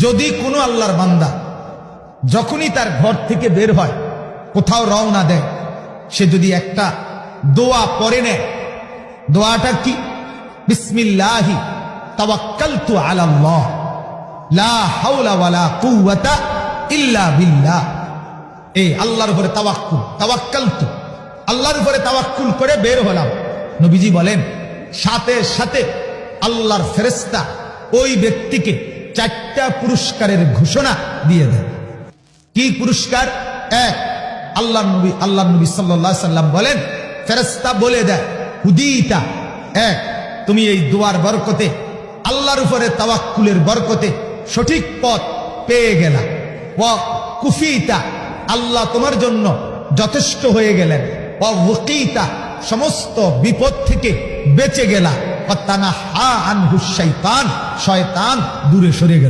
যদি কোনো আল্লাহর বান্দা যখনই তার ঘর থেকে বের হয়, কোথাও রওনা দেয়, সে যদি একটা দোয়া পড়ে নেয়, দোয়াটা কি? বিসমিল্লাহি তাওয়াক্কালতু আলাল্লাহ লা হাওলা ওয়ালা কুওয়াতা ইল্লা বিল্লাহ। এই আল্লাহর উপরে তাওয়াক্কালতু, আল্লাহর উপরে তাওয়াক্কুল করে বের হলাম। নবীজি বলেন সাথে সাথে আল্লাহর ফেরেশতা ওই ব্যক্তিকে 4টা পুরস্কারের ঘোষণা দিয়ে দেন। কি পুরস্কার? এক, আল্লাহর নবী সাল্লাল্লাহু আলাইহি সাল্লাম বলেন, ফেরেশতা বলে দেয় হুদিতা, এক, তুমি এই দুয়ার বরকতে, আল্লাহর উপরে তাওয়াক্কুলের বরকতে সঠিক পথ পেয়ে গেলা। ওয়া কুফিতা, আল্লাহ তোমার জন্য যথেষ্ট হয়ে গেলেন। ওয়া ওয়াকিতা, সমস্ত বিপদ থেকে বেঁচে গেলা। ওয়া তানাহা আনহু শাইতান, শয়তান দূরে সরে গেল।